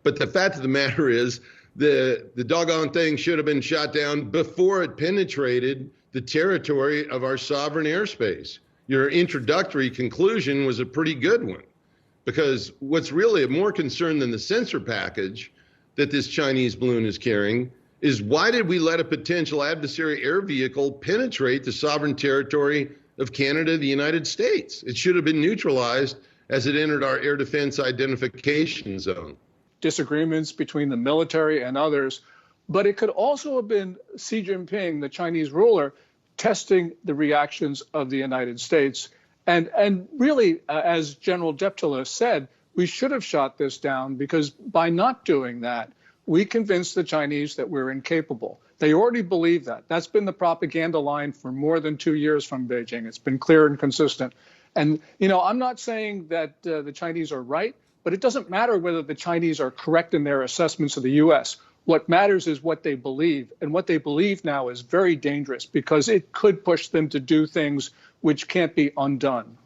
But the fact of the matter is, the doggone thing should have been shot down before it penetrated the territory of our sovereign airspace. Your introductory conclusion was a pretty good one, because what's really of more concern than the sensor package that this Chinese balloon is carrying is, why did we let a potential adversary air vehicle penetrate the sovereign territory of Canada, the United States? It should have been neutralized as it entered our air defense identification zone. Disagreements between the military and others, but it could also have been Xi Jinping, the Chinese ruler, testing the reactions of the United States. And really, as General Deptula said, we should have shot this down, because by not doing that, we convinced the Chinese that we're incapable. They already believe that. That's been the propaganda line for more than 2 years from Beijing. It's been clear and consistent. And, I'm not saying that the Chinese are right, but it doesn't matter whether the Chinese are correct in their assessments of the U.S. What matters is what they believe. And what they believe now is very dangerous, because it could push them to do things which can't be undone.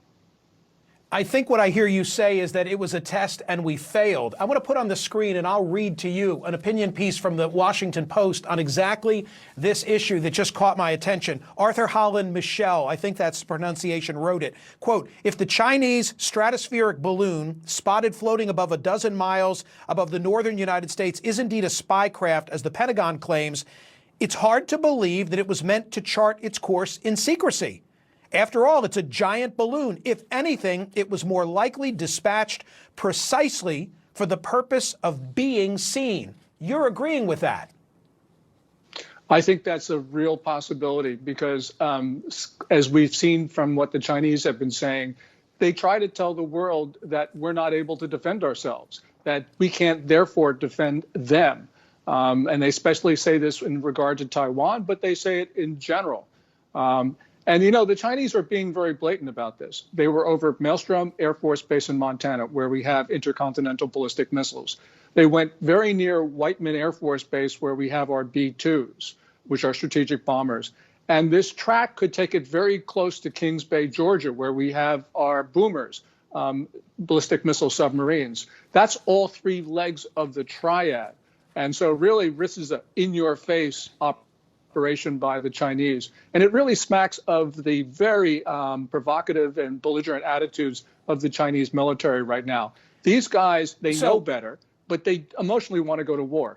I think what I hear you say is that it was a test and we failed. I want to put on the screen, and I'll read to you an opinion piece from the Washington Post on exactly this issue that just caught my attention. Arthur Holland Michel, I think that's the pronunciation, wrote it. Quote, "If the Chinese stratospheric balloon spotted floating above a dozen miles above the northern United States is indeed a spy craft, as the Pentagon claims, it's hard to believe that it was meant to chart its course in secrecy. After all, it's a giant balloon. If anything, it was more likely dispatched precisely for the purpose of being seen." You're agreeing with that? I think that's a real possibility, because as we've seen from what the Chinese have been saying, they try to tell the world that we're not able to defend ourselves, that we can't therefore defend them. And they especially say this in regard to Taiwan, but they say it in general. And, the Chinese are being very blatant about this. They were over Maelstrom Air Force Base in Montana, where we have intercontinental ballistic missiles. They went very near Whiteman Air Force Base, where we have our B-2s, which are strategic bombers. And this track could take it very close to Kings Bay, Georgia, where we have our boomers, ballistic missile submarines. That's all three legs of the triad. And so really, this is an in-your-face operation by the Chinese. And it really smacks of the very provocative and belligerent attitudes of the Chinese military right now. These guys, they know better, but they emotionally want to go to war.